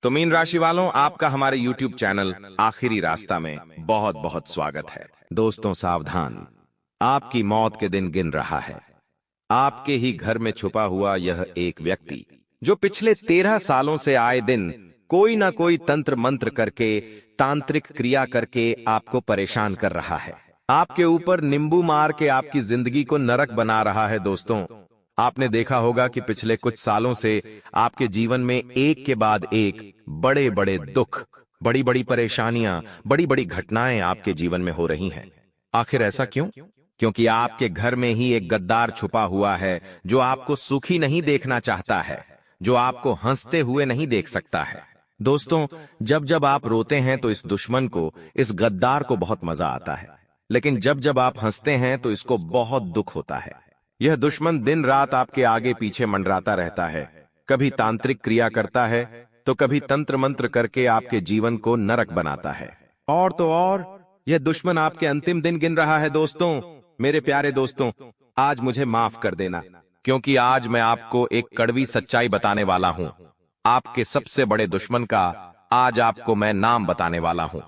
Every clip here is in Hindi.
तो मीन राशि वालों, आपका हमारे YouTube चैनल आखिरी रास्ता में बहुत बहुत स्वागत है। दोस्तों सावधान, आपकी मौत के दिन गिन रहा है। आपके ही घर में छुपा हुआ यह एक व्यक्ति, जो पिछले 13 सालों से आए दिन कोई ना कोई तंत्र मंत्र करके, तांत्रिक क्रिया करके आपको परेशान कर रहा है। आपके ऊपर नींबू मार के आपकी जिंदगी को नरक बना रहा है। दोस्तों, आपने देखा होगा कि पिछले कुछ सालों से आपके जीवन में एक के बाद एक बड़े बड़े दुख, बड़ी बड़ी परेशानियां, बड़ी बड़ी घटनाएं आपके जीवन में हो रही हैं। आखिर ऐसा क्यों? क्योंकि आपके घर में ही एक गद्दार छुपा हुआ है, जो आपको सुखी नहीं देखना चाहता है, जो आपको हंसते हुए नहीं देख सकता है। दोस्तों, जब जब आप रोते हैं तो इस दुश्मन को, इस गद्दार को बहुत मजा आता है, लेकिन जब जब आप हंसते हैं तो इसको बहुत दुख होता है। यह दुश्मन दिन रात आपके आगे पीछे मंडराता रहता है, कभी तांत्रिक क्रिया करता है तो कभी तंत्र मंत्र करके आपके जीवन को नरक बनाता है। और तो और यह दुश्मन आपके अंतिम दिन गिन रहा है। दोस्तों, मेरे प्यारे दोस्तों, आज मुझे माफ कर देना, क्योंकि आज मैं आपको एक कड़वी सच्चाई बताने वाला हूं। आपके सबसे बड़े दुश्मन का आज आपको मैं नाम बताने वाला हूं।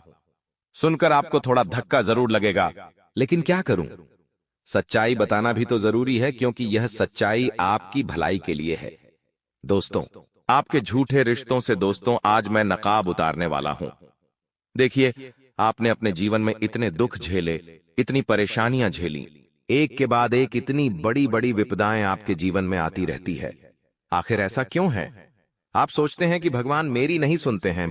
सुनकर आपको थोड़ा धक्का जरूर लगेगा, लेकिन क्या करूं, सच्चाई बताना भी तो जरूरी है, क्योंकि यह सच्चाई आपकी भलाई के लिए है। दोस्तों, आपके झूठे रिश्तों से दोस्तों आज मैं नकाब उतारने वाला हूं। देखिए, आपने अपने जीवन में इतने दुख झेले, इतनी परेशानियां झेली, एक के बाद एक इतनी बड़ी बड़ी विपदाएं आपके जीवन में आती रहती है। आखिर ऐसा क्यों है? आप सोचते हैं कि भगवान मेरी नहीं सुनते हैं,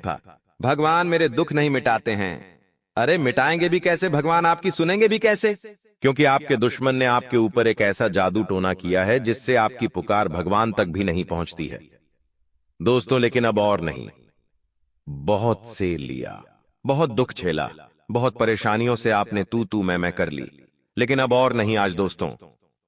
भगवान मेरे दुख नहीं मिटाते हैं। अरे मिटाएंगे भी कैसे, भगवान आपकी सुनेंगे भी कैसे? क्योंकि आपके दुश्मन ने आपके ऊपर एक ऐसा जादू टोना किया है जिससे आपकी पुकार भगवान तक भी नहीं पहुंचती है। दोस्तों, लेकिन अब और नहीं। बहुत से लिया, बहुत दुख झेला, बहुत परेशानियों से आपने तू मैं कर ली, लेकिन अब और नहीं। आज दोस्तों,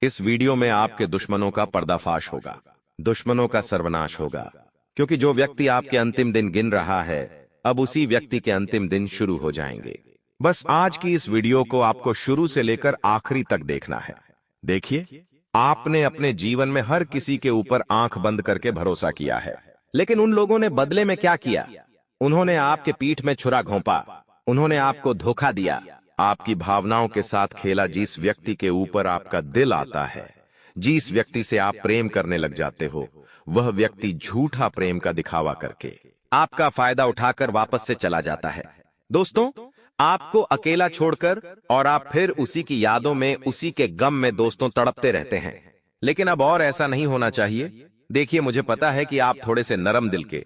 इस वीडियो में आपके दुश्मनों का पर्दाफाश होगा, दुश्मनों का सर्वनाश होगा, क्योंकि जो व्यक्ति आपके अंतिम दिन गिन रहा है, अब उसी व्यक्ति के अंतिम दिन शुरू हो जाएंगे। बस आज की इस वीडियो को आपको शुरू से लेकर आखिरी तक देखना है। देखिए, आपने अपने जीवन में हर किसी के ऊपर आंख बंद करके भरोसा किया है, लेकिन उन लोगों ने बदले में क्या किया? उन्होंने आपके पीठ में छुरा घोंपा, उन्होंने आपको धोखा दिया, आपकी भावनाओं के साथ खेला। जिस व्यक्ति के ऊपर आपका दिल आता है, जिस व्यक्ति से आप प्रेम करने लग जाते हो, वह व्यक्ति झूठा प्रेम का दिखावा करके आपका फायदा उठाकर वापस से चला जाता है। दोस्तों, आपको अकेला छोड़कर, और आप फिर उसी की यादों में, उसी के गम में दोस्तों तड़पते रहते हैं। लेकिन अब और ऐसा नहीं होना चाहिए। देखिए, मुझे पता है कि आप थोड़े से नरम दिल के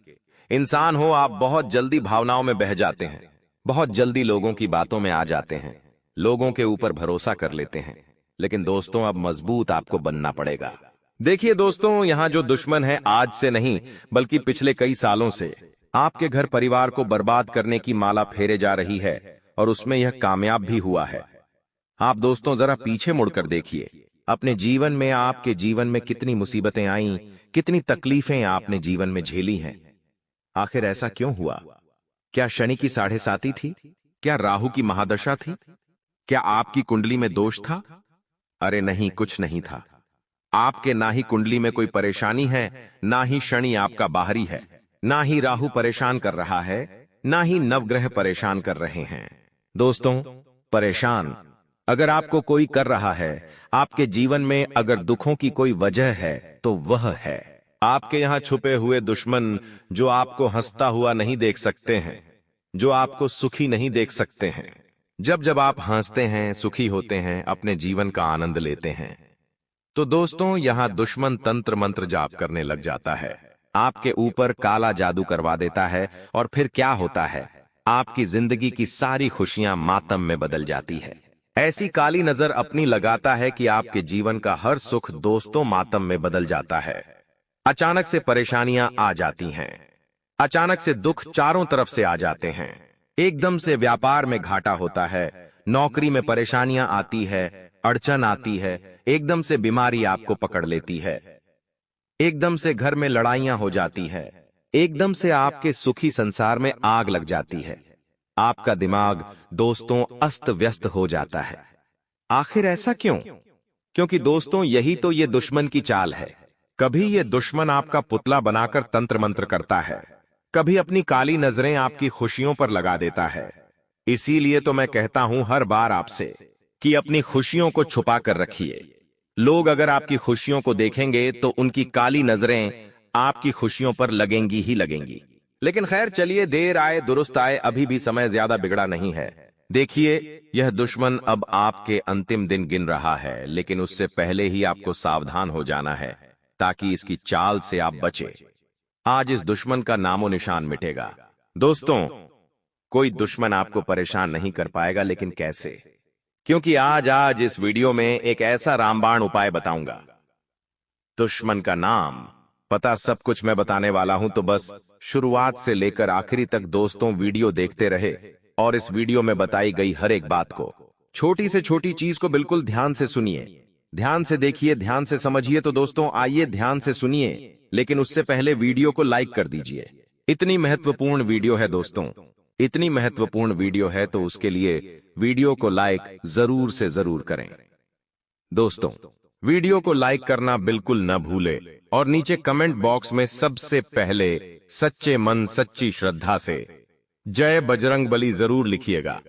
इंसान हो, आप बहुत जल्दी भावनाओं में बह जाते हैं, बहुत जल्दी लोगों की बातों में आ जाते हैं, लोगों के ऊपर भरोसा कर लेते हैं। लेकिन दोस्तों, अब मजबूत आपको बनना पड़ेगा। देखिए दोस्तों, यहां जो दुश्मन है, आज से नहीं बल्कि पिछले कई सालों से आपके घर परिवार को बर्बाद करने की माला फेरे जा रही है, और उसमें यह कामयाब भी हुआ है। आप दोस्तों जरा पीछे मुड़कर देखिए, अपने जीवन में, आपके जीवन में कितनी मुसीबतें आईं, कितनी तकलीफें आपने जीवन में झेली हैं। आखिर ऐसा क्यों हुआ? क्या शनि की 7.5 थी? क्या राहु की महादशा थी? क्या आपकी कुंडली में दोष था? अरे नहीं, कुछ नहीं था। आपके ना ही कुंडली में कोई परेशानी है, ना ही शनि आपका बाहरी है, ना ही राहु परेशान कर रहा है, ना ही नवग्रह परेशान कर रहे हैं। दोस्तों, परेशान अगर आपको कोई कर रहा है, आपके जीवन में अगर दुखों की कोई वजह है, तो वह है आपके यहां छुपे हुए दुश्मन, जो आपको हंसता हुआ नहीं देख सकते हैं, जो आपको सुखी नहीं देख सकते हैं। जब जब आप हंसते हैं, सुखी होते हैं, अपने जीवन का आनंद लेते हैं, तो दोस्तों यहां दुश्मन तंत्र मंत्र जाप करने लग जाता है, आपके ऊपर काला जादू करवा देता है। और फिर क्या होता है? आपकी जिंदगी की सारी खुशियां मातम में बदल जाती है। ऐसी काली नजर अपनी लगाता है कि आपके जीवन का हर सुख दोस्तों मातम में बदल जाता है। अचानक से परेशानियां आ जाती हैं, अचानक से दुख चारों तरफ से आ जाते हैं, एकदम से व्यापार में घाटा होता है, नौकरी में परेशानियां आती है, अड़चन आती है, एकदम से बीमारी आपको पकड़ लेती है, एकदम से घर में लड़ाइयां हो जाती है, एकदम से आपके सुखी संसार में आग लग जाती है। आपका दिमाग दोस्तों अस्त व्यस्त हो जाता है। आखिर ऐसा क्यों? क्योंकि दोस्तों यही तो ये दुश्मन की चाल है। कभी ये दुश्मन आपका पुतला बनाकर तंत्र मंत्र करता है, कभी अपनी काली नजरें आपकी खुशियों पर लगा देता है। इसीलिए तो मैं कहता हूं हर बार आपसे कि अपनी खुशियों को छुपा कर रखिए। लोग अगर आपकी खुशियों को देखेंगे तो उनकी काली नजरें आपकी खुशियों पर लगेंगी ही लगेंगी। लेकिन खैर चलिए, देर आए दुरुस्त आए, अभी भी समय ज्यादा बिगड़ा नहीं है। देखिए, यह दुश्मन अब आपके अंतिम दिन गिन रहा है, लेकिन उससे पहले ही आपको सावधान हो जाना है ताकि इसकी चाल से आप बचे। आज इस दुश्मन का नामो निशान मिटेगा। दोस्तों, कोई दुश्मन आपको परेशान नहीं कर पाएगा, लेकिन कैसे? क्योंकि आज इस वीडियो में एक ऐसा रामबाण उपाय बताऊंगा। दुश्मन का नाम, पता, सब कुछ मैं बताने वाला हूं, तो बस शुरुआत से लेकर आखिरी तक दोस्तों वीडियो देखते रहे और इस वीडियो में बताई गई हर एक बात को, छोटी से छोटी चीज को बिल्कुल ध्यान से सुनिए, ध्यान से देखिए, ध्यान से समझिए। तो दोस्तों आइए ध्यान से सुनिए, लेकिन उससे पहले वीडियो को लाइक कर दीजिए। इतनी महत्वपूर्ण वीडियो है दोस्तों, इतनी महत्वपूर्ण वीडियो है, तो उसके लिए वीडियो को लाइक जरूर से जरूर करें। दोस्तों, वीडियो को लाइक करना बिल्कुल न भूले और नीचे कमेंट बॉक्स में सबसे पहले सच्चे मन सच्ची श्रद्धा से जय बजरंग बली जरूर लिखिएगा।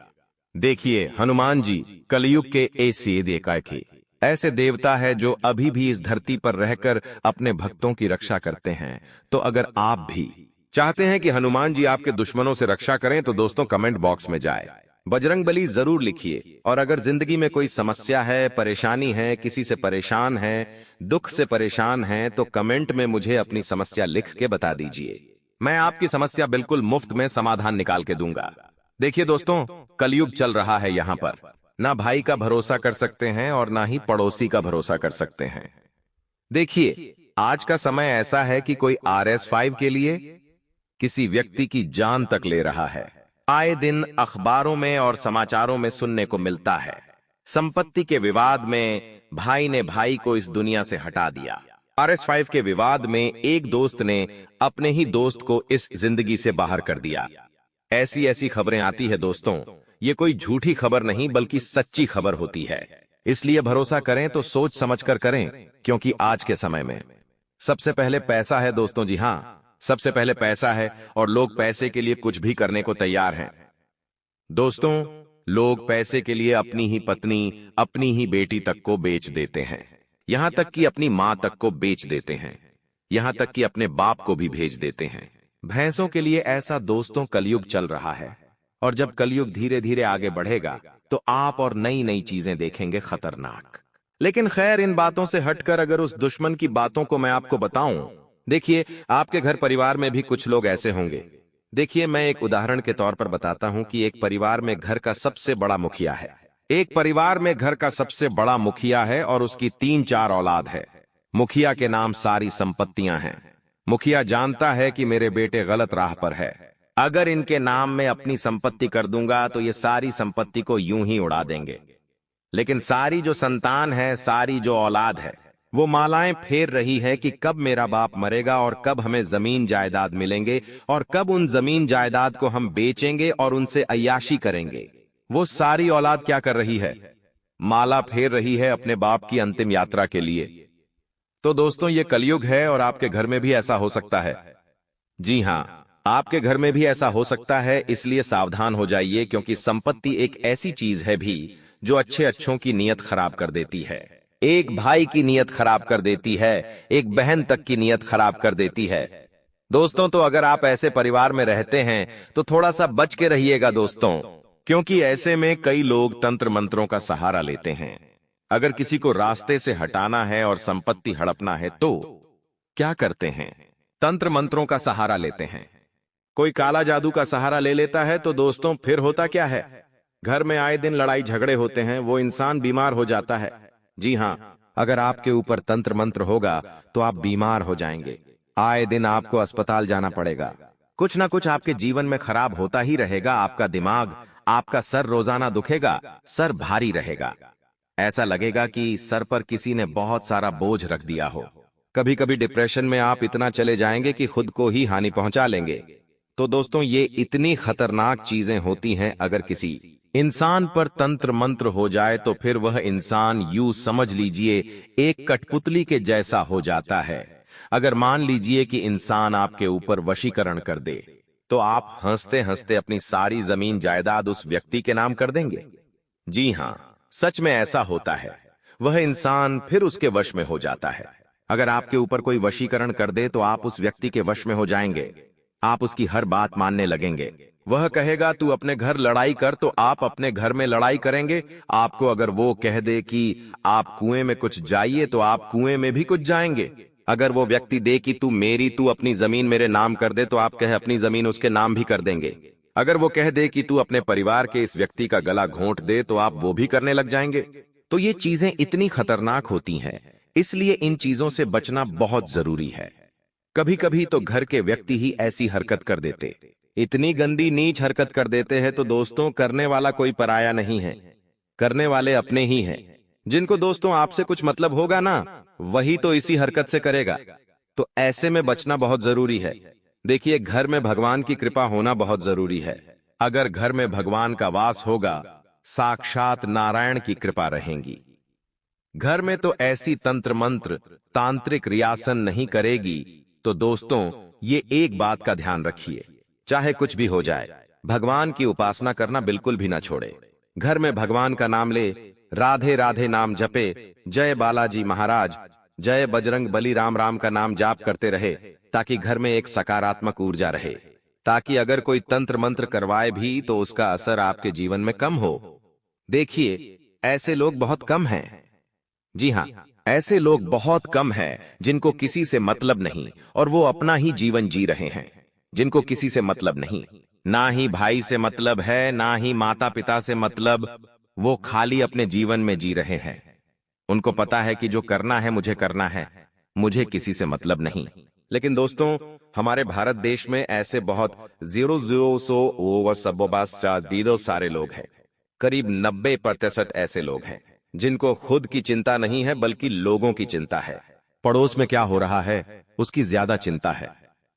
देखिए, हनुमान जी कलयुग के ऐसे देवता है जो अभी भी इस धरती पर रहकर अपने भक्तों की रक्षा करते हैं। तो अगर आप भी चाहते हैं कि हनुमान जी आपके दुश्मनों से रक्षा करें, तो दोस्तों कमेंट बॉक्स में जाए बजरंग बली जरूर लिखिए। और अगर जिंदगी में कोई समस्या है, परेशानी है, किसी से परेशान है, दुख से परेशान है, तो कमेंट में मुझे अपनी समस्या लिख के बता दीजिए। मैं आपकी समस्या बिल्कुल मुफ्त में समाधान निकाल के दूंगा। देखिए दोस्तों, कलयुग चल रहा है, यहाँ पर ना भाई का भरोसा कर सकते हैं और ना ही पड़ोसी का भरोसा कर सकते हैं। देखिए, आज का समय ऐसा है कि कोई RS5 के लिए किसी व्यक्ति की जान तक ले रहा है। आए दिन अखबारों में और समाचारों में सुनने को मिलता है। संपत्ति के विवाद में भाई ने भाई को इस दुनिया से हटा दिया। RS5 के विवाद में एक दोस्त ने अपने ही दोस्त को इस जिंदगी से बाहर कर दिया। ऐसी ऐसी खबरें आती है दोस्तों, ये कोई झूठी खबर नहीं बल्कि सच्ची खबर होती है। इसलिए भरोसा करें तो सोच समझकर करें, क्योंकि आज के समय में सबसे पहले पैसा है दोस्तों। जी हाँ, सबसे पहले पैसा है और लोग पैसे के लिए कुछ भी करने को तैयार हैं। दोस्तों, लोग पैसे के लिए अपनी ही पत्नी, अपनी ही बेटी तक को बेच देते हैं, यहां तक कि अपनी मां तक को बेच देते हैं, यहां तक कि अपने बाप को भी भेज देते हैं भैंसों के लिए। ऐसा दोस्तों कलयुग चल रहा है। और जब कलयुग धीरे धीरे आगे बढ़ेगा तो आप और नई नई चीजें देखेंगे खतरनाक। लेकिन खैर, इन बातों से हटकर अगर उस दुश्मन की बातों को मैं आपको बताऊं, देखिए, आपके घर परिवार में भी कुछ लोग ऐसे होंगे। देखिए, मैं एक उदाहरण के तौर पर बताता हूं कि एक परिवार में घर का सबसे बड़ा मुखिया है। एक परिवार में घर का सबसे बड़ा मुखिया है और उसकी 3-4 औलाद है। मुखिया के नाम सारी संपत्तियां हैं। मुखिया जानता है कि मेरे बेटे गलत राह पर है। अगर इनके नाम में अपनी संपत्ति कर दूंगा तो ये सारी संपत्ति को यूं ही उड़ा देंगे। लेकिन सारी जो संतान है, सारी जो औलाद है, वो मालाएं फेर रही है कि कब मेरा बाप मरेगा और कब हमें जमीन जायदाद मिलेंगे और कब उन जमीन जायदाद को हम बेचेंगे और उनसे अय्याशी करेंगे। वो सारी औलाद क्या कर रही है? माला फेर रही है अपने बाप की अंतिम यात्रा के लिए। तो दोस्तों, ये कलयुग है और आपके घर में भी ऐसा हो सकता है। जी हां, आपके घर में भी ऐसा हो सकता है। इसलिए सावधान हो जाइए, क्योंकि संपत्ति एक ऐसी चीज है भी जो अच्छे अच्छों की नीयत खराब कर देती है। एक भाई की नीयत खराब कर देती है, एक बहन तक की नीयत खराब कर देती है। दोस्तों, तो अगर आप ऐसे परिवार में रहते हैं तो थोड़ा सा बच के रहिएगा दोस्तों, क्योंकि ऐसे में कई लोग तंत्र मंत्रों का सहारा लेते हैं। अगर किसी को रास्ते से हटाना है और संपत्ति हड़पना है तो क्या करते हैं? तंत्र मंत्रों का सहारा लेते हैं। कोई काला जादू का सहारा ले लेता है तो दोस्तों फिर होता क्या है? घर में आए दिन लड़ाई झगड़े होते हैं, वो इंसान बीमार हो जाता है। जी हां, अगर आपके ऊपर तंत्र मंत्र होगा तो आप बीमार हो जाएंगे। आए दिन आपको अस्पताल जाना पड़ेगा। कुछ ना कुछ आपके जीवन में खराब होता ही रहेगा। आपका दिमाग, आपका सर रोजाना दुखेगा, सर भारी रहेगा। ऐसा लगेगा कि सर पर किसी ने बहुत सारा बोझ रख दिया हो। कभी कभी डिप्रेशन में आप इतना चले जाएंगे कि खुद को ही हानि पहुंचा लेंगे। तो दोस्तों, ये इतनी खतरनाक चीजें होती हैं। अगर किसी इंसान पर तंत्र मंत्र हो जाए तो फिर वह इंसान यूं समझ लीजिए एक कठपुतली के जैसा हो जाता है। अगर मान लीजिए कि इंसान आपके ऊपर वशीकरण कर दे, तो आप हंसते हंसते अपनी सारी जमीन जायदाद उस व्यक्ति के नाम कर देंगे। जी हां, सच में ऐसा होता है। वह इंसान फिर उसके वश में हो जाता है। अगर आपके ऊपर कोई वशीकरण कर दे तो आप उस व्यक्ति के वश में हो जाएंगे। आप उसकी हर बात मानने लगेंगे। वह कहेगा तू अपने घर लड़ाई कर तो आप अपने घर में लड़ाई करेंगे। आपको अगर वो कह दे कि आप कुएं में कुछ जाइए तो आप कुएं में भी कुछ जाएंगे। अगर वो व्यक्ति दे कि तू अपनी जमीन मेरे नाम कर दे तो आप कहे अपनी जमीन उसके नाम भी कर देंगे। अगर वो कह दे कि तू अपने परिवार के इस व्यक्ति का गला घोंट दे तो आप वो भी करने लग जाएंगे। तो ये चीजें इतनी खतरनाक होती हैं, इसलिए इन चीजों से बचना बहुत जरूरी है। कभी कभी तो घर के व्यक्ति ही ऐसी हरकत कर देते, इतनी गंदी नीच हरकत कर देते हैं तो दोस्तों करने वाला कोई पराया नहीं है, करने वाले अपने ही हैं। जिनको दोस्तों आपसे कुछ मतलब होगा ना, वही तो इसी हरकत से करेगा। तो ऐसे में बचना बहुत जरूरी है। देखिए, घर में भगवान की कृपा होना बहुत जरूरी है। अगर घर में भगवान का वास होगा, साक्षात नारायण की कृपा रहेगी। घर में तो ऐसी तंत्र मंत्र तांत्रिक रियासन नहीं करेगी। तो दोस्तों ये एक बात का ध्यान रखिए, चाहे कुछ भी हो जाए, भगवान की उपासना करना बिल्कुल भी ना छोड़े। घर में भगवान का नाम ले, राधे राधे नाम जपे, जय बालाजी महाराज, जय बजरंग बली, राम राम का नाम जाप करते रहे, ताकि घर में एक सकारात्मक ऊर्जा रहे। ताकि अगर कोई तंत्र मंत्र करवाए भी तो उसका असर आपके जीवन में कम हो। देखिए, ऐसे लोग बहुत कम हैं। जी हां, ऐसे लोग बहुत कम हैं जिनको किसी से मतलब नहीं और वो अपना ही जीवन जी रहे हैं। जिनको किसी से मतलब नहीं, ना ही भाई से मतलब है, ना ही माता पिता से मतलब, वो खाली अपने जीवन में जी रहे हैं। उनको पता है कि जो करना है मुझे करना है, मुझे किसी से मतलब नहीं। लेकिन दोस्तों हमारे भारत देश में ऐसे बहुत 0,000 सारे लोग हैं। करीब 90% ऐसे लोग हैं जिनको खुद की चिंता नहीं है बल्कि लोगों की चिंता है। पड़ोस में क्या हो रहा है उसकी ज्यादा चिंता है।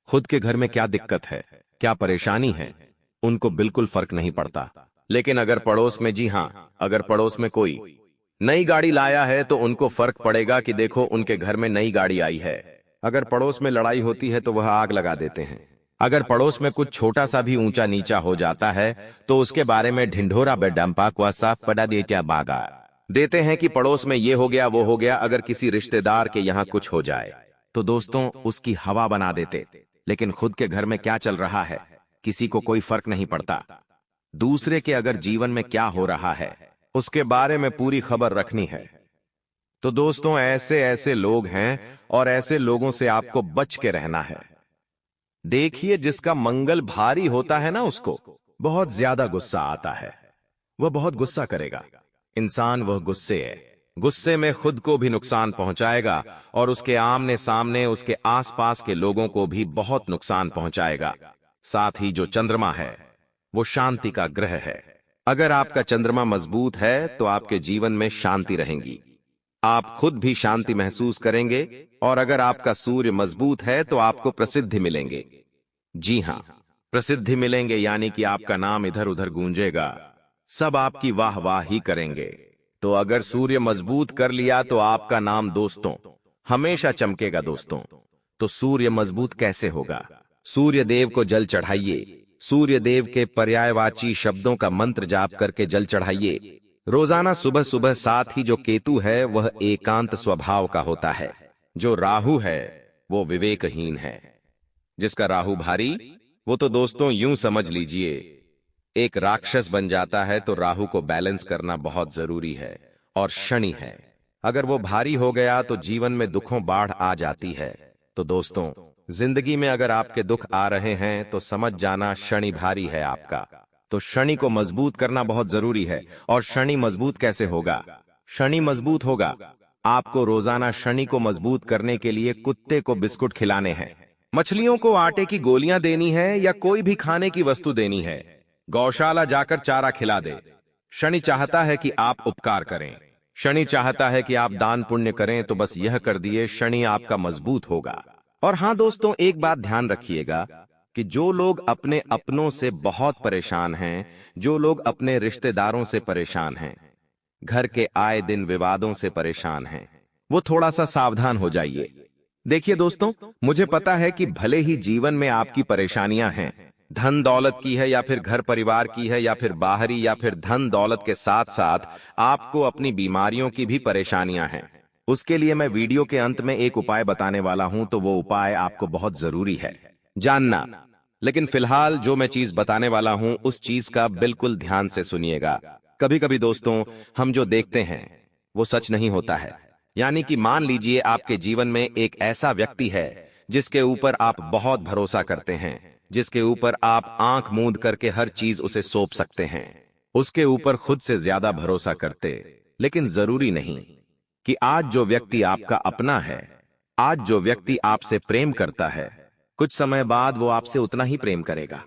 खुद के घर में क्या दिक्कत है, क्या परेशानी है, उनको बिल्कुल फर्क नहीं पड़ता। लेकिन अगर पड़ोस में, जी हां, अगर पड़ोस में कोई नई गाड़ी लाया है तो उनको फर्क पड़ेगा कि देखो उनके घर में नई गाड़ी आई है। अगर पड़ोस में लड़ाई होती है तो वह आग लगा देते हैं। अगर पड़ोस में कुछ छोटा सा भी ऊंचा नीचा हो जाता है तो उसके बारे में ढिंढोरा बेडम्पाक व साफ पड़ा देता बागा देते हैं कि पड़ोस में ये हो गया वो हो गया। अगर किसी रिश्तेदार के यहाँ कुछ हो जाए तो दोस्तों उसकी हवा बना देते। लेकिन खुद के घर में क्या चल रहा है किसी को कोई फर्क नहीं पड़ता। दूसरे के अगर जीवन में क्या हो रहा है उसके बारे में पूरी खबर रखनी है। तो दोस्तों ऐसे ऐसे लोग हैं और ऐसे लोगों से आपको बच के रहना है। देखिए, जिसका मंगल भारी होता है ना, उसको बहुत ज्यादा गुस्सा आता है। वह बहुत गुस्सा करेगा। इंसान वह गुस्से में खुद को भी नुकसान पहुंचाएगा और उसके आमने सामने उसके आसपास के लोगों को भी बहुत नुकसान पहुंचाएगा। साथ ही जो चंद्रमा है वो शांति का ग्रह है। अगर आपका चंद्रमा मजबूत है तो आपके जीवन में शांति रहेगी, आप खुद भी शांति महसूस करेंगे। और अगर आपका सूर्य मजबूत है तो आपको प्रसिद्धि मिलेंगे। जी हां, प्रसिद्धि मिलेंगे यानी कि आपका नाम इधर उधर गूंजेगा, सब आपकी वाह वाह ही करेंगे। तो अगर सूर्य मजबूत कर लिया तो आपका नाम दोस्तों हमेशा चमकेगा। दोस्तों तो सूर्य मजबूत कैसे होगा? सूर्य देव को जल चढ़ाइए, सूर्य देव के पर्यायवाची शब्दों का मंत्र जाप करके जल चढ़ाइए रोजाना सुबह सुबह। साथ ही जो केतु है वह एकांत स्वभाव का होता है। जो राहु है वो विवेकहीन है। जिसका राहु भारी वो तो दोस्तों यूं समझ लीजिए एक राक्षस बन जाता है। तो राहु को बैलेंस करना बहुत जरूरी है। और शनि है, अगर वो भारी हो गया तो जीवन में दुखों बाढ़ आ जाती है। तो दोस्तों जिंदगी में अगर आपके दुख आ रहे हैं तो समझ जाना शनि भारी है आपका। तो शनि को मजबूत करना बहुत जरूरी है। और शनि मजबूत कैसे होगा? शनि मजबूत होगा, आपको रोजाना शनि को मजबूत करने के लिए कुत्ते को बिस्कुट खिलाने हैं, मछलियों को आटे की गोलियां देनी है या कोई भी खाने की वस्तु देनी है, गौशाला जाकर चारा खिला दे। शनि चाहता है कि आप उपकार करें, शनि चाहता है कि आप दान पुण्य करें। तो बस यह कर दिए, शनि आपका मजबूत होगा। और हां दोस्तों, एक बात ध्यान रखिएगा कि जो लोग अपने अपनों से बहुत परेशान हैं, जो लोग अपने रिश्तेदारों से परेशान हैं, घर के आए दिन विवादों से परेशान हैं, वो थोड़ा सा सावधान हो जाइए। देखिए दोस्तों, मुझे पता है कि भले ही जीवन में आपकी परेशानियां हैं, धन दौलत की है या फिर घर परिवार की है या फिर बाहरी, या फिर धन दौलत के साथ साथ आपको अपनी बीमारियों की भी परेशानियां हैं। उसके लिए मैं वीडियो के अंत में एक उपाय बताने वाला हूं, तो वो उपाय आपको बहुत जरूरी है जानना। लेकिन फिलहाल जो मैं चीज बताने वाला हूं उस चीज का बिल्कुल ध्यान से सुनिएगा। कभी कभी दोस्तों, हम जो देखते हैं वो सच नहीं होता है। यानी कि मान लीजिए आपके जीवन में एक ऐसा व्यक्ति है जिसके ऊपर आप बहुत भरोसा करते हैं, जिसके ऊपर आप आंख मूंद करके हर चीज उसे सौंप सकते हैं, उसके ऊपर खुद से ज्यादा भरोसा करते। लेकिन जरूरी नहीं कि आज जो व्यक्ति आपका अपना है, आज जो व्यक्ति आपसे प्रेम करता है, कुछ समय बाद वो आपसे उतना ही प्रेम करेगा।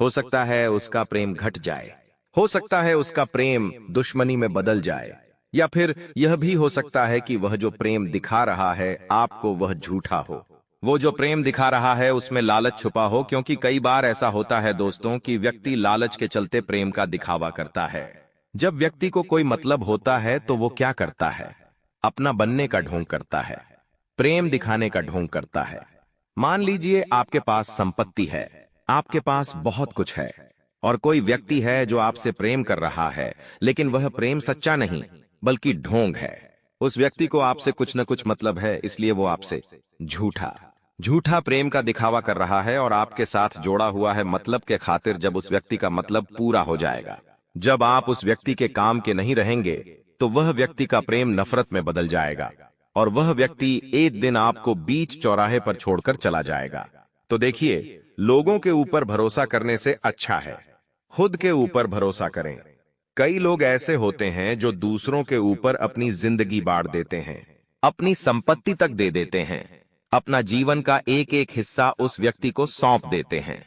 हो सकता है उसका प्रेम घट जाए, हो सकता है उसका प्रेम दुश्मनी में बदल जाए, या फिर यह भी हो सकता है कि वह जो प्रेम दिखा रहा है आपको वह झूठा हो। वो जो प्रेम दिखा रहा है उसमें लालच छुपा हो, क्योंकि कई बार ऐसा होता है दोस्तों कि व्यक्ति लालच के चलते प्रेम का दिखावा करता है। जब व्यक्ति को कोई मतलब होता है तो वो क्या करता है? अपना बनने का ढोंग करता है, प्रेम दिखाने का ढोंग करता है। मान लीजिए आपके पास संपत्ति है, आपके पास बहुत कुछ है, और कोई व्यक्ति है जो आपसे प्रेम कर रहा है, लेकिन वह प्रेम सच्चा नहीं बल्कि ढोंग है। उस व्यक्ति को आपसे कुछ न कुछ मतलब है, इसलिए वो आपसे झूठा झूठा प्रेम का दिखावा कर रहा है और आपके साथ जोड़ा हुआ है मतलब के खातिर। जब उस व्यक्ति का मतलब पूरा हो जाएगा, जब आप उस व्यक्ति के काम के नहीं रहेंगे, तो वह व्यक्ति का प्रेम नफरत में बदल जाएगा और वह व्यक्ति एक दिन आपको बीच चौराहे पर छोड़कर चला जाएगा। तो देखिए, लोगों के ऊपर भरोसा करने से अच्छा है खुद के ऊपर भरोसा करें। कई लोग ऐसे होते हैं जो दूसरों के ऊपर अपनी जिंदगी बांट देते हैं, अपनी संपत्ति तक दे देते हैं, अपना जीवन का एक एक हिस्सा उस व्यक्ति को सौंप देते हैं।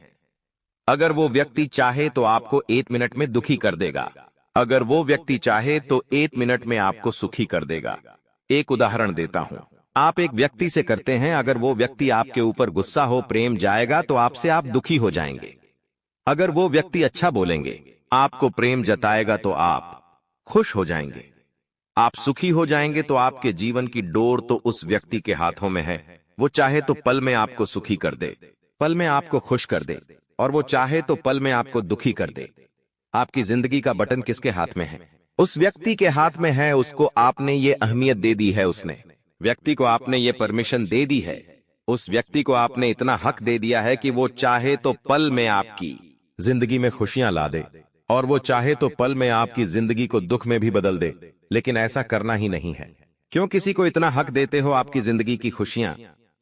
अगर वो व्यक्ति चाहे तो आपको 1 मिनट में दुखी कर देगा, अगर वो व्यक्ति चाहे तो 1 मिनट में आपको सुखी कर देगा। एक उदाहरण देता हूं, आप एक व्यक्ति से करते हैं, अगर वो व्यक्ति आपके ऊपर गुस्सा हो, प्रेम जाएगा तो आपसे आप दुखी हो जाएंगे। अगर वो व्यक्ति अच्छा बोलेंगे, आपको प्रेम जताएगा तो आप खुश हो जाएंगे, आप सुखी हो जाएंगे। तो आपके जीवन की डोर तो उस व्यक्ति के हाथों में है। वो चाहे तो पल में आपको सुखी कर दे, पल में आपको खुश कर दे, और वो चाहे तो पल में आपको दुखी कर दे। आपकी जिंदगी का बटन किसके हाथ में है? उस व्यक्ति के हाथ में है। उसको आपने ये अहमियत दे दी है, उसने व्यक्ति को आपने ये परमिशन दे दी है, उस व्यक्ति को आपने इतना हक दे दिया है कि वो चाहे तो पल में आपकी जिंदगी में खुशियां ला दे, और वो चाहे तो पल में आपकी जिंदगी को दुख में भी बदल दे। लेकिन ऐसा करना ही नहीं है। क्यों किसी को इतना हक देते हो आपकी जिंदगी की खुशियां,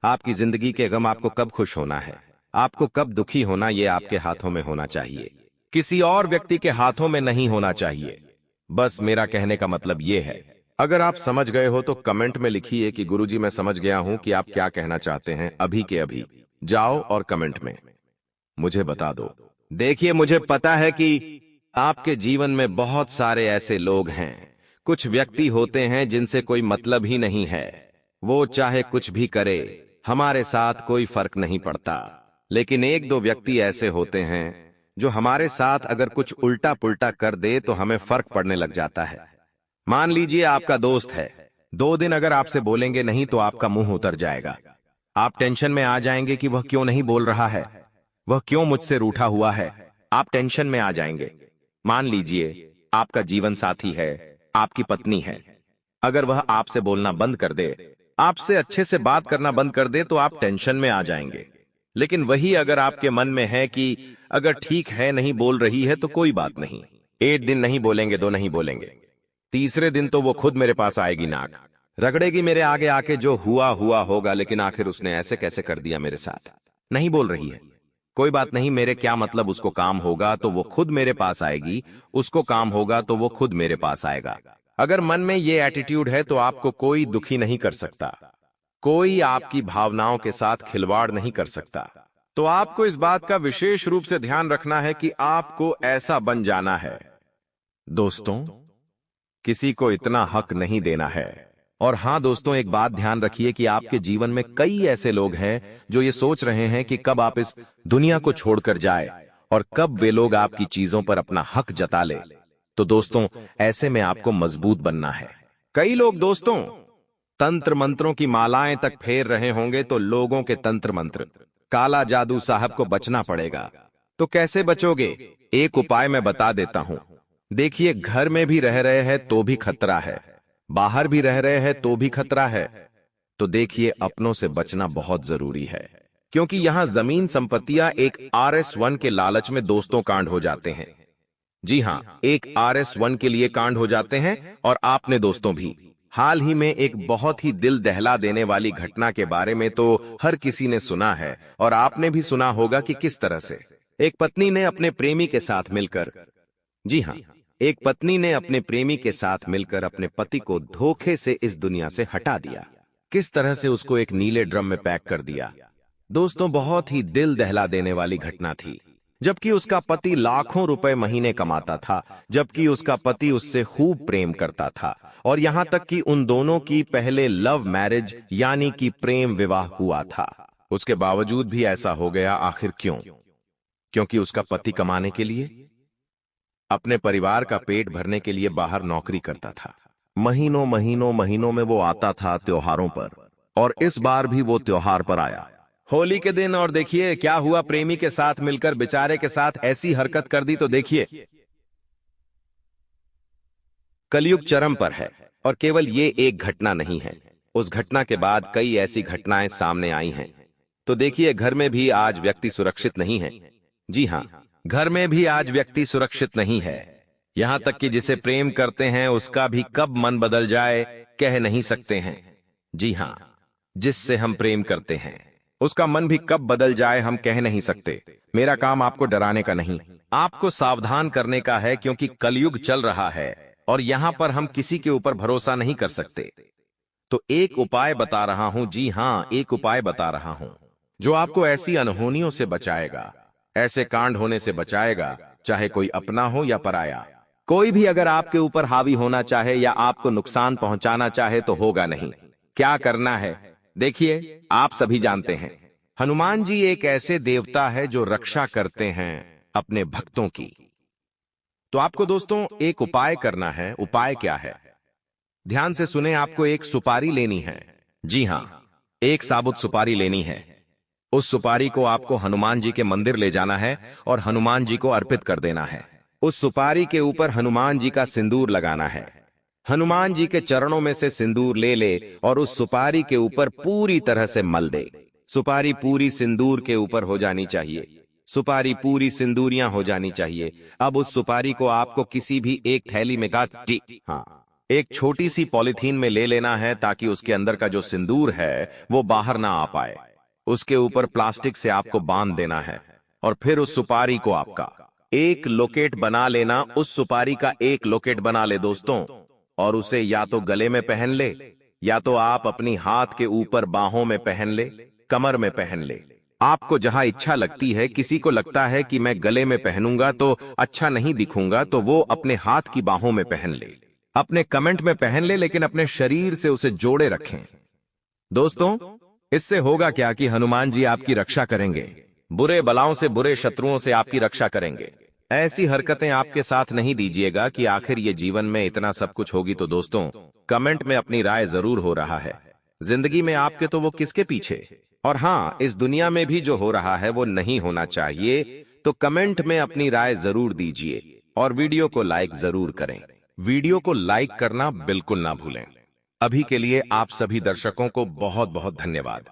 आपकी जिंदगी के गम? आपको कब खुश होना है, आपको कब दुखी होना, ये आपके हाथों में होना चाहिए, किसी और व्यक्ति के हाथों में नहीं होना चाहिए। बस मेरा कहने का मतलब ये है। अगर आप समझ गए हो तो कमेंट में लिखिए कि गुरुजी मैं समझ गया हूं कि आप क्या कहना चाहते हैं। अभी के अभी जाओ और कमेंट में मुझे बता दो। देखिए, मुझे पता है कि आपके जीवन में बहुत सारे ऐसे लोग हैं, कुछ व्यक्ति होते हैं जिनसे कोई मतलब ही नहीं है। वो चाहे कुछ भी करे, हमारे साथ कोई फर्क नहीं पड़ता। लेकिन एक दो व्यक्ति ऐसे होते हैं जो हमारे साथ अगर कुछ उल्टा पुल्टा कर दे तो हमें फर्क पड़ने लग जाता है। मान लीजिए आपका दोस्त है, 2 दिन अगर आपसे बोलेंगे नहीं तो आपका मुंह उतर जाएगा। आप टेंशन में आ जाएंगे कि वह क्यों नहीं बोल रहा है, वह क्यों मुझसे रूठा हुआ है। आप टेंशन में आ जाएंगे। मान लीजिए आपका जीवन साथी है, आपकी पत्नी है, अगर वह आपसे बोलना बंद कर दे, आपसे अच्छे से बात करना बंद कर दे, तो आप टेंशन में आ जाएंगे। लेकिन वही अगर आपके मन में है कि अगर ठीक है, नहीं बोल रही है तो कोई बात नहीं, 1 दिन नहीं बोलेंगे, 2 नहीं बोलेंगे, तीसरे दिन तो वो खुद मेरे पास आएगी, नाक रगड़ेगी मेरे आगे आके, जो हुआ हुआ होगा। लेकिन आखिर उसने ऐसे कैसे कर दिया मेरे साथ, नहीं बोल रही है, कोई बात नहीं, मेरे क्या मतलब, उसको काम होगा तो वो खुद मेरे पास आएगी, उसको काम होगा तो वो खुद मेरे पास आएगा। अगर मन में ये एटीट्यूड है तो आपको कोई दुखी नहीं कर सकता, कोई आपकी भावनाओं के साथ खिलवाड़ नहीं कर सकता। तो आपको इस बात का विशेष रूप से ध्यान रखना है कि आपको ऐसा बन जाना है। दोस्तों, किसी को इतना हक नहीं देना है। और हां दोस्तों, एक बात ध्यान रखिए कि आपके जीवन में कई ऐसे लोग हैं जो ये सोच रहे हैं कि कब आप इस दुनिया को छोड़कर जाए और कब वे लोग आपकी चीजों पर अपना हक जता ले। तो दोस्तों, ऐसे में आपको मजबूत बनना है। कई लोग दोस्तों तंत्र मंत्रों की मालाएं तक फेर रहे होंगे, तो लोगों के तंत्र मंत्र, काला जादू साहब को बचना पड़ेगा। तो कैसे बचोगे? एक उपाय मैं बता देता हूं। देखिए, घर में भी रह रहे हैं तो भी खतरा है, बाहर भी रह रहे हैं तो भी खतरा है। तो देखिए, अपनों से बचना बहुत जरूरी है, क्योंकि यहां जमीन संपत्तियां एक RS1 के लालच में दोस्तों कांड हो जाते हैं। जी हां, एक RS1 के लिए कांड हो जाते हैं, और आपने दोस्तों भी। हाल ही में एक बहुत ही दिल दहला देने वाली घटना के बारे में तो हर किसी ने सुना है, और आपने भी सुना होगा कि किस तरह से एक पत्नी ने अपने प्रेमी के साथ मिलकर, जी हां, एक पत्नी ने अपने प्रेमी के साथ मिलकर अपने पति को धोखे से इस दुनिया से हटा दिया। किस तरह से उसको एक नीले ड्रम में पैक कर दिया। दोस्तों, बहुत ही दिल दहला देने वाली घटना थी। जबकि उसका पति लाखों रुपए महीने कमाता था, जबकि उसका पति उससे खूब प्रेम करता था, और यहां तक कि उन दोनों की पहले लव मैरिज यानी कि प्रेम विवाह हुआ था। उसके बावजूद भी ऐसा हो गया, आखिर क्यों? क्योंकि उसका पति कमाने के लिए, अपने परिवार का पेट भरने के लिए बाहर नौकरी करता था। महीनों महीनों महीनों में वो आता था त्योहारों पर, और इस बार भी वो त्योहार पर आया, होली के दिन। और देखिए क्या हुआ, प्रेमी के साथ मिलकर बेचारे के साथ ऐसी हरकत कर दी। तो देखिए, कलयुग चरम पर है, और केवल ये एक घटना नहीं है। उस घटना के बाद कई ऐसी घटनाएं सामने आई हैं। तो देखिए, घर में भी आज व्यक्ति सुरक्षित नहीं है। जी हां, घर में भी आज व्यक्ति सुरक्षित नहीं है। यहां तक कि जिसे प्रेम करते हैं उसका भी कब मन बदल जाए कह नहीं सकते हैं। जी हां, जिससे हम प्रेम करते हैं उसका मन भी कब बदल जाए हम कह नहीं सकते। मेरा काम आपको डराने का नहीं, आपको सावधान करने का है, क्योंकि कलयुग चल रहा है और यहां पर हम किसी के ऊपर भरोसा नहीं कर सकते। तो एक उपाय बता रहा हूं, जी हां, एक उपाय बता रहा हूं जो आपको ऐसी अनहोनियों से बचाएगा, ऐसे कांड होने से बचाएगा, चाहे कोई अपना हो या पराया। कोई भी अगर आपके ऊपर हावी होना चाहे या आपको नुकसान पहुंचाना चाहे तो होगा नहीं। क्या करना है? देखिए, आप सभी जानते हैं, हनुमान जी एक ऐसे देवता है जो रक्षा करते हैं अपने भक्तों की। तो आपको दोस्तों एक उपाय करना है। उपाय क्या है? ध्यान से सुने, आपको एक सुपारी लेनी है। जी हां, एक साबुत सुपारी लेनी है। उस सुपारी को आपको हनुमान जी के मंदिर ले जाना है और हनुमान जी को अर्पित कर देना है। उस सुपारी के ऊपर हनुमान जी का सिंदूर लगाना है। हनुमान जी के चरणों में से सिंदूर ले ले और उस सुपारी के ऊपर पूरी तरह से मल दे। सुपारी पूरी सिंदूर के ऊपर हो जानी चाहिए। सुपारी पूरी सिंदूरियां हो जानी चाहिए। अब उस सुपारी को आपको किसी भी एक थैली में जी हाँ, एक छोटी सी पॉलिथीन में ले लेना है, ताकि उसके अंदर का जो सिंदूर है वो बाहर ना आ पाए। उसके ऊपर प्लास्टिक से आपको बांध देना है, और फिर उस सुपारी को आपका एक लोकेट बना लेना। उस सुपारी का एक लोकेट बना ले दोस्तों, और उसे या तो गले में पहन ले, या तो आप अपनी हाथ के ऊपर बाहों में पहन ले, कमर में पहन ले। आपको जहां इच्छा लगती है। किसी को लगता है कि मैं गले में पहनूंगा तो अच्छा नहीं दिखूंगा, तो वो अपने हाथ की बाहों में पहन ले, अपने कमेंट में पहन ले, लेकिन अपने शरीर से उसे जोड़े रखें। दोस्तों, इससे होगा क्या कि हनुमान जी आपकी रक्षा करेंगे, बुरे बलाओं से, बुरे शत्रुओं से आपकी रक्षा करेंगे। ऐसी हरकतें आपके साथ नहीं दीजिएगा कि आखिर ये जीवन में इतना सब कुछ होगी। तो दोस्तों, कमेंट में अपनी राय जरूर हो रहा है। जिंदगी में आपके तो वो किसके पीछे, और हां, इस दुनिया में भी जो हो रहा है वो नहीं होना चाहिए। तो कमेंट में अपनी राय जरूर दीजिए, और वीडियो को लाइक जरूर करें। वीडियो को लाइक करना बिल्कुल ना भूलें। अभी के लिए आप सभी दर्शकों को बहुत बहुत धन्यवाद।